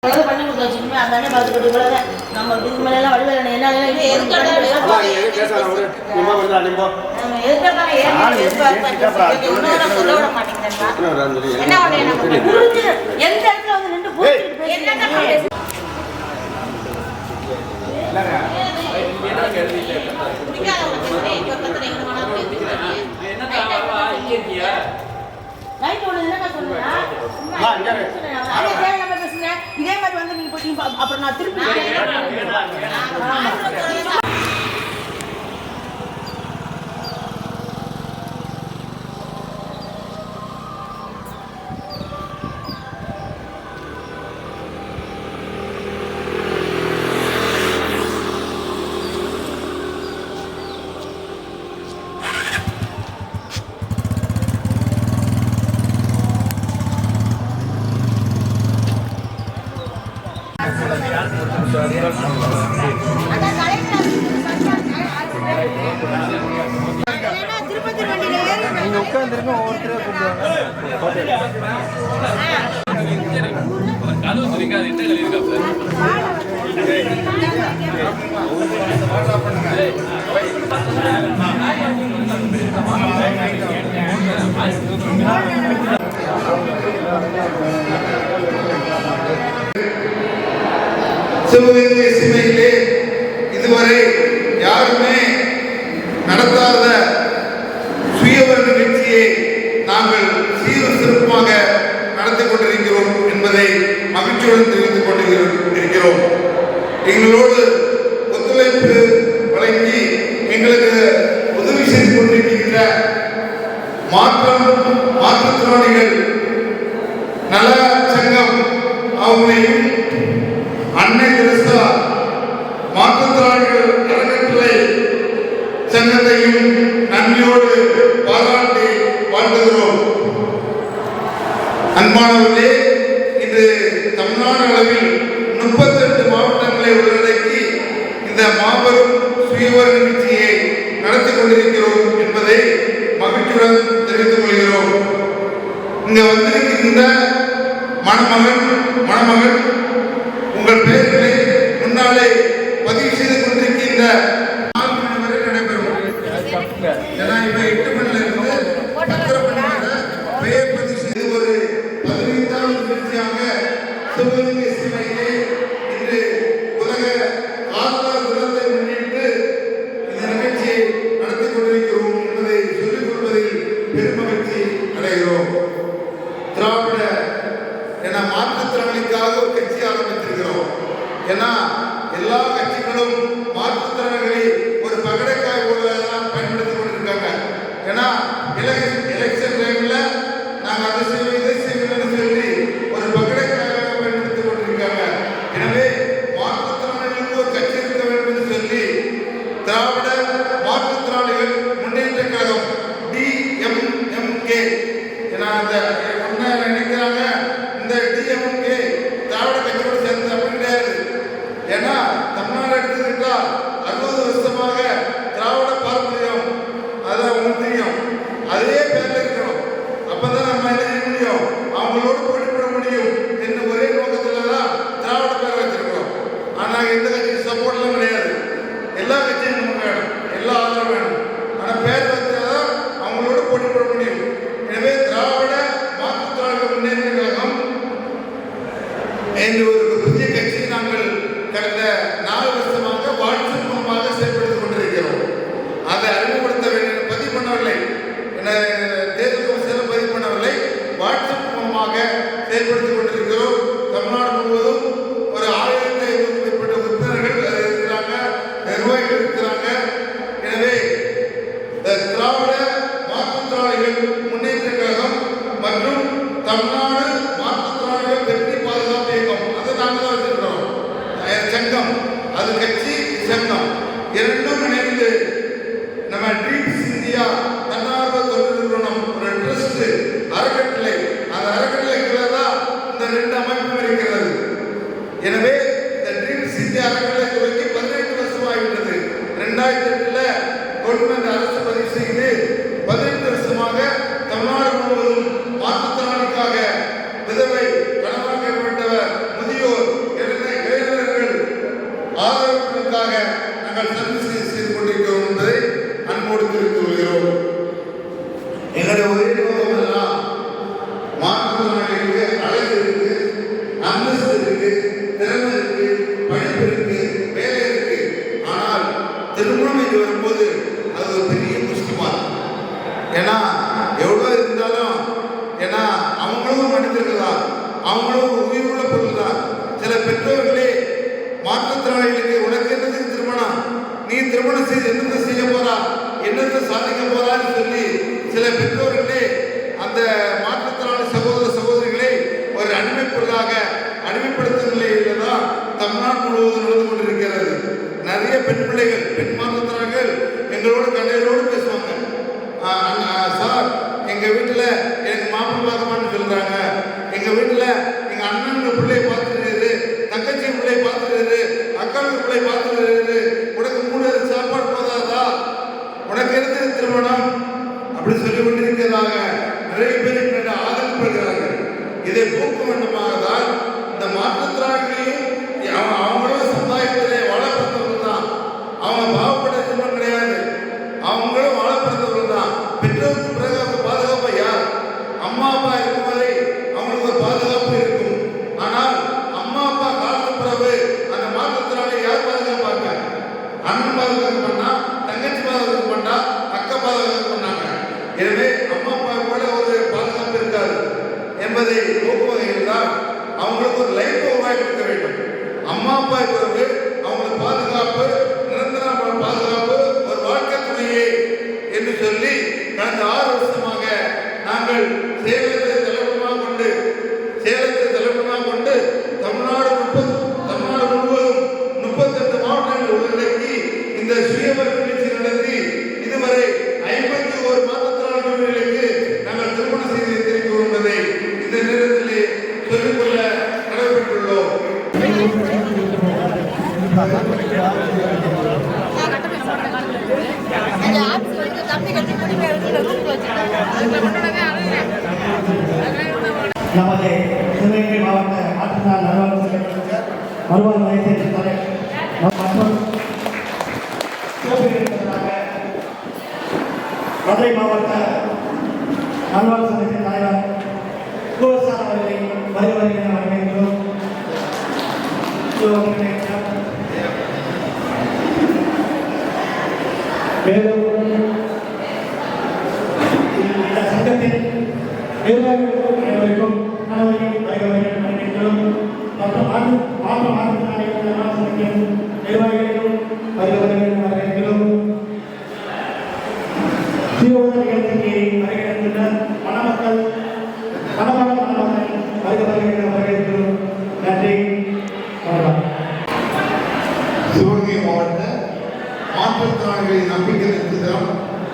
பண்ணி கொடுத்தாச்சுமே அதானே பார்த்துக்கிட்டு இவ்வளவு நம்ம இதுக்கு மேல எல்லாம் வடிவேல என்ன எந்த இடத்துல வந்து நின்று இதே மாதிரி வந்து நீங்க போய் அப்புறம் நான் திருப்பி நீங்க உட்காந்துருங்க ஒவ்வொருத்தரும் சிவகங்கை சீமையிலே இதுவரை யாருமே நடத்தாத சுயவர் நிகழ்ச்சியை நாங்கள் சீரும் சிறப்பாக நடத்தி கொண்டிருக்கிறோம் என்பதை மகிழ்ச்சியுடன் தெரிவித்துக் கொண்டிருக்கிறோம். எங்களோடு ஒத்துழைப்பு வழங்கி எங்களுக்கு உதவி செய்து கொண்டிருக்கின்ற மாற்றுத்திறனாளிகள் நல சங்கம் அவங்களையும் அன்னை தெரசா மாற்றுத்திறனாளிகள் அறக்கட்டளை சங்கத்தையும் நன்றியோடு பாராட்டி வாழ்த்துகிறோம். அன்பானவர்களே, இது தமிழ்நாடு அளவில் 38 மாவட்டங்களை உள்ளடக்கி இந்த மாபெரும் சுயவர் நிகழ்ச்சியை நடத்தி கொண்டிருக்கிறோம் என்பதை மகிழ்ச்சியுடன் தெரிவித்துக் கொள்கிறோம். இங்க வந்திருக்கின்ற மணமகள் உங்கள் பெயர்களை முன்னாலே பதிவு செய்து கொண்டிருக்கின்ற 4 மணி வரை நடைபெறும். ஏன்னா இப்ப 8 மணில இருந்து 10 மணி வரை பெயர் பதிவு செய்து ஒரு 15வது நிகழ்ச்சியாக சிவகங்கை சீமையிலே இன்று உலக ஆளுநர் தினத்தை முன்னிட்டு இந்த நிகழ்ச்சியை நடத்தி கொண்டிருக்கிறோம் என்பதை சொல்லிக் கொள்வதில் பெருமகிழ்ச்சி அடைகிறோம். திராவிட என மாற்றுத்திறனாளிக்காக ஒரு கட்சி ஆரம்பித்திருக்கிறோம். ஏன்னா எல்லா கட்சிகளும் மாற்றுத்திறனாளிகளை ஒரு பகடைக்காய் போலதான் பயன்படுத்திக் கொண்டிருக்காங்க. ஏன்னா எலெக்ஷன் டைம்ல நாங்கள் அதை செய்வோம் இதை செய்வோம்னு சொல்லி ஒரு பகடைக்காயாக பயன்படுத்திக் கொண்டிருக்காங்க. எனவே மாற்றுத்திறனாளிகளுக்கு ஒரு கட்சி இருக்க வேண்டும் என்று சொல்லி திராவிட மாற்றுத்திறனாளிகள் முன்னேற்ற கழகம் DMMK நினைக்கிறாங்க இந்த DMMK திராவிட கட்சியோடு சேர்ந்து அப்படி கிடையாது. ஏன்னா தமிழ்நாடு எடுத்துக்கிட்டா 60 வருஷமாக திராவிட பாரம்பரியம் அதை உங்களுக்கு தெரியும். அதே பேர்ல இருக்கணும். அப்பதான் நம்ம என்ன செய்ய முடியும், அவங்களோடு போட்டிப்பட முடியும் என்ற ஒரே நோக்கத்துல தான் திராவிட பேர் வச்சிருக்கிறோம். ஆனா எந்த கட்சி சப்போர்ட்லாம் கிடையாது. எல்லா கட்சியும் நமக்கு வேணும், எல்லா ஆதரவும் வேணும். ஆனா பேர் வச்சாதான் அவங்களோட போட்டிப்பட முடியும். எனவே திராவிட மாற்றுத்திறனாளிகள் முன்னேற்ற கழகம் என்று ஒரு புதிய கட்சியை நாங்கள் கடந்த 4 வருஷமாக வாட்ஸ்அப் மூலமாக செயல்படுத்திக் கொண்டிருக்கிறோம். அதை அறிமுகப்படுத்த வேண்டும், பதிவு பண்ணவில்லை, தேர்தல் கமிஷனில் பதிவு பண்ணவில்லை, வாட்ஸ்அப் மூலமாக செயல்படுத்திக் கொண்டிருக்கிறோம். தமிழ்நாடு முழுவதும் ஒரு 1500 மேற்பட்ட உறுப்பினர்கள் இருக்கிறாங்க, நிர்வாகிகள் இருக்கிறாங்க. எனவே திராவிட மாற்றுத்திறனாளிகள் முன்னேற்ற கழகம் மற்றும் தமிழ்நாடு மாற்றுத்திறனாளிகள் வெற்றி பாதுகாப்பு இயக்கம் அதை நாங்கள் தான் வச்சிருக்கிறோம். சங்கம் அது கட்சி சங்கம் இரண்டும் இணைந்து நம்ம ட்ரீம்ஸ் இந்தியா தன்னார்வ தொண்டு நிறுவனம் ஒரு ட்ரஸ்ட் அறக்கட்டளை, அந்த அறக்கட்டளைக்குள்ள தான் இந்த 2 அமைப்பும் இருக்கிறது. எனவே இந்த ட்ரீம்ஸ் இந்தியா அறக்கட்டளை துறைக்கு 18 வருஷம் ஆகிவிட்டது. 2008 கவர்மெண்ட் அரசு பதிவு செய்து 18 வருஷமாக தமிழ்நாடு முழுவதும் மாற்றுத்திறனாளிக்காக விதவை, கணவன் கைப்பட்டவர், முதியோர் மாதங்களாக நாங்கள் சர்வீஸ் செய்து கொண்டிருக்கிறோம் என்பதை அன்போடு தெரிவித்துக் கொள்கிறோம். எங்களுடைய ஒரே நோக்கம் எல்லாம் மாற்றுத்திறனாளிகளுக்கு அழகு இருக்கு, அந்தஸ்து இருக்கு, திறமை இருக்கு, படிப்பு இருக்கு, வேலை இருக்கு. ஆனால் திருமணம் இது வரும்போது அது ஒரு பெரிய முக்கியமா இருக்கு. ஏன்னா எவ்வளோ இருந்தாலும் ஏன்னா அவங்களும் மனிதர்கள் தான், அவங்களும் உயிருள்ள பொருள் தான். சில பெற்றோர்களே மாற்றுத்திறனாளிகளுக்கு உனக்கு என்னதுக்கு திருமணம், நீ திருமணம் செய்து என்னத்தை செய்ய போறா, என்னத்தை சாதிக்க போறான்னு சொல்லி சில பெற்றோர்களே அந்த மாற்றுத்திறனாளி சகோதர சகோதரிகளை ஒரு அடிமை பொருளாக அடிமைப்படுத்தும் நிலையில தான் தமிழ்நாடு முழுவதும் நடந்து கொண்டிருக்கிறது. நிறைய பெண் பிள்ளைகள், பெண் மாற்றுத்திறனாளிகள் எங்களோட கடையோடு பேசுவாங்க. சார், எங்க வீட்டுல எனக்கு மாப்பிள்ளை பார்க்கமான்னு சொல்றாங்க, எங்க வீட்டுல எங்க அண்ணன் பிள்ளையை பார்த்துருது, தங்கச்சி பிள்ளையை பார்த்துருது, அக்காவுக்கு பிள்ளை பார்த்துருது, உனக்கு 3 சாப்பாடு போதாதா, உனக்கு எது திருமணம் அப்படி சொல்லி கொண்டிருக்கிறதாக நிறைய பேர் ஆதரப்படுகிறார்கள். இதை போக்க வேண்டுமாகதான் இந்த மாற்றுத்திறனாளிகளையும் அவங்களும் சமுதாயத்திலே வாழப்படுத்தவர்கள் தான். அவங்க பாவப்பட்ட திருமணம் கிடையாது, அவங்களும் வாழப்படுத்தவர்கள் தான். பெற்றோருக்கு பிறகு அவங்க பாதுகாப்பு யார்? அம்மா அப்பா இருக்கும் வரை அவங்களுக்கு ஒரு பாதுகாப்பு இருக்கும். ஆனால் அம்மா அப்பா காலத்து பிறகு அந்த மாற்றுத்திறனாளி யார் பாதுகாப்பாங்க? அண்ணன் பாதுகாப்பு பண்ணா, தங்கச்சி பாதுகாப்பு பண்ணா, அக்கா பாதுகாப்பு பண்ணாங்க. எனவே அம்மா அப்பா கூட ஒரு பாதுகாப்பு இருக்காது என்பதை நோக்கு வகையில் தான் அவங்களுக்கு ஒரு லைஃப் உருவாக்கி கொடுக்க வேண்டும். அம்மா அப்பா பிறகு அவங்களுக்கு பாதுகாப்பு, நிரந்தரமான பாதுகாப்பு, ஒரு வாழ்க்கை துணையே என்று சொல்லி கடந்த 6 வருஷமாக நாங்கள் சேலத்தை தலைவமாக கொண்டு தமிழ்நாடு முழுவதும் 38 மாவட்டங்கள் உள்ளடக்கி இந்த சுயவர் நிகழ்ச்சி நடத்தி இதுவரை 51 மாற்றுத்திறனாளிகளுக்கு நாங்கள் திருமணம் செய்து வைத்திருக்கிறோம் என்பதை இந்த நேரத்திலே சொல்லிக்கொள்ள கடமைப்பட்டுள்ளோம். நமது சிவகங்கை மாவட்ட ஆற்றுநாள் நல்வாழ்வு மறுவாழ் மையத்தின் மற்றும் மதுரை மாவட்ட நல்வாழ்வு சங்கத்தின் தலைவர் குவசார் அவர்களை வருவதை வரவேற்கிறோம். மேலும் இந்த சங்கத்தின் நிர்வாகிகள் அனைவருக்கும் வரவேற்கிறோம். மற்றும் மாற்றுத்திறனாளிகள் நல்வாழ்வு சங்கத்தின் நிர்வாகிகளையும் வரவேற்கிறோம். நிகழ்ச்சிக்கு வருகின்ற மணமக்கள் வரவேற்கிறோம். நன்றி. சிவகங்கை மாவட்ட மாற்றுத்திறனாளிகளின் நம்பிக்கை நட்சத்திரம்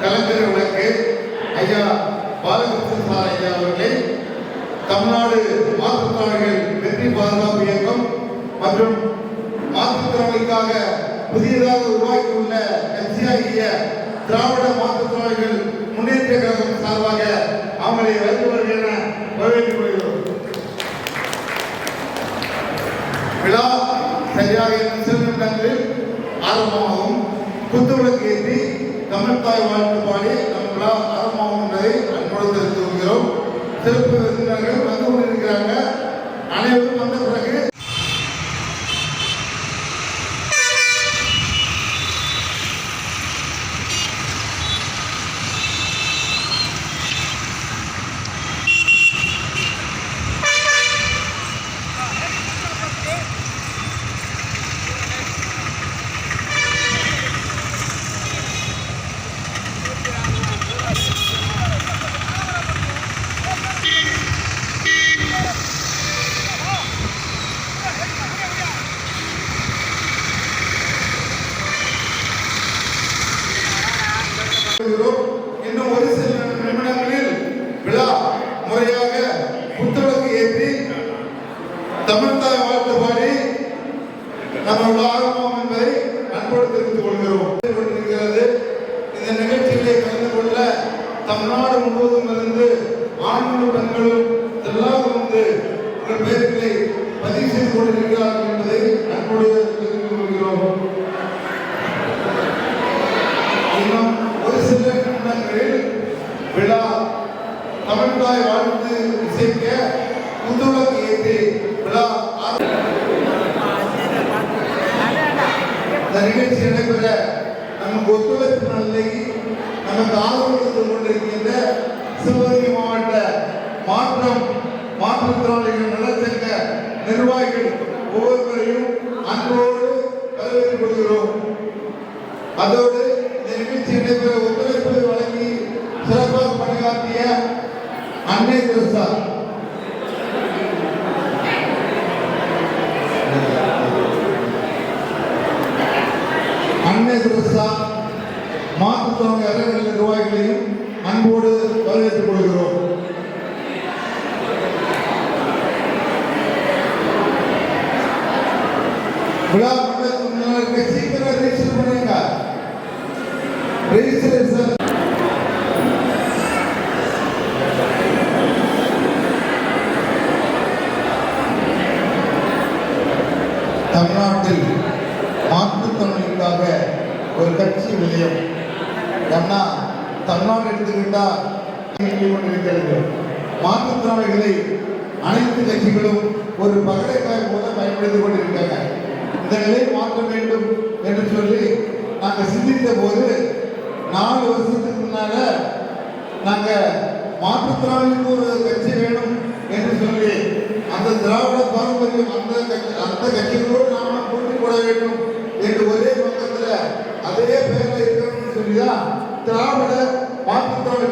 கலைஞர் விளக்கு ஐயா பாலகிருஷ்ணன் சார் ஐயா அவர்களை தமிழ்நாடு மாற்றுத்திறனாளிகள் வெற்றி பாதுகாப்பு இயக்கம் மற்றும் மாற்றுத்திறனாளிக்காக புதியதாக உருவாக்கியுள்ள எம்சிஐ திராவிட மாற்றுத்திறனாளிகள் முன்னேற்ற கழகம் சார்பாக அவங்களை வருகிறவர்கள் என வரவேற்றுக் கொள்கிறோம். விழா சரியாக சில நிமிடங்களில் ஆரம்பமாகும். குத்துவிளக்கு ஏற்றி தமிழ்தாய் வாழ்த்து பாடி நம் விழா ஆரம்பமாகும் என்பதை அன்போடு தெரிவித்துக் கொள்கிறோம். சிறப்பு விருந்தினர்கள் வந்து கொண்டிருக்கிறாங்க. அனைவரும் வந்த பிறகு இன்னும் ஒரு சில நிமிடங்களில் விழா முறையாக புத்தளக்கு ஏற்றி தமிழ்தாய் வாழ்த்து பாடி நம்ம விழா ஆரம்பம் என்பதை அன்போடு தெரிவித்துக் கொள்கிறோம். இந்த நிகழ்ச்சிகளை கலந்து கொள்ள தமிழ்நாடு முழுவதும் இருந்து ஆண்களும் பெண்களும் எல்லாம் வந்து உங்கள் பெயர்களை பதிவு செய்து கொண்டிருக்கிறார்கள் என்பதை அன்போடு தெரிவித்துக் கொள்கிறோம். தமிழ்தாய் வாழ்ந்து இசைக்க குத்துவிளக்கு ஏற்றி விழா இந்த நிகழ்ச்சி நடைபெற நமக்கு ஒத்துழைப்பு நிலை நமக்கு ஆதரவு கொடுத்து கொண்டிருக்கின்ற சிவகங்கை மாவட்ட மாற்றுத்திறனாளிகள் நலச்சங்க நிர்வாகிகள் ஒவ்வொருவரையும் அன்போடு வரவேற்றுக் கொள்கிறோம். அதோடு இந்த நிகழ்ச்சி நடைபெற ஒத்துழைப்பு வழங்கி சிறப்பாக பணியாற்றிய அன்னை தெரசா மாற்றுத்திறனாளி அறநிலை நிர்வாகிகளையும் அன்போடு வரவேற்றுக் கொள்கிறோம். விழா மண்டலத்திற்கு சீக்கிரம் ரெஜிஸ்டர் பண்ணுங்க. ரெஜிஸ்ட்ரேஷன் தமிழ்நாட்டில் மாற்றுத்திறனாளிகளுக்காக ஒரு கட்சி விளையும். ஏன்னா தமிழ்நாடு எடுத்துக்கிட்டா கொண்டிருக்கிறது. மாற்றுத்திறனாளிகளை அனைத்து கட்சிகளும் ஒரு பகடைக்காய் போல பயன்படுத்திக் கொண்டிருக்காங்க. இந்த நிலையை மாற்ற வேண்டும் என்று சொல்லி நாங்கள் சிந்தித்த போது 4 வருஷத்துக்கு முன்னால நாங்கள் மாற்றுத்திறனாளிகளுக்கு ஒரு கட்சி வேணும் என்று சொல்லி அந்த திராவிட பாரம்பரியம் அந்த கட்சிகளோடு நாம போட்டி போட வேண்டும் என்று ஒரே பக்கத்தில் அதே பேரில் இருக்கணும்னு சொல்லிதான் திராவிட மாற்றுத்திறனாளி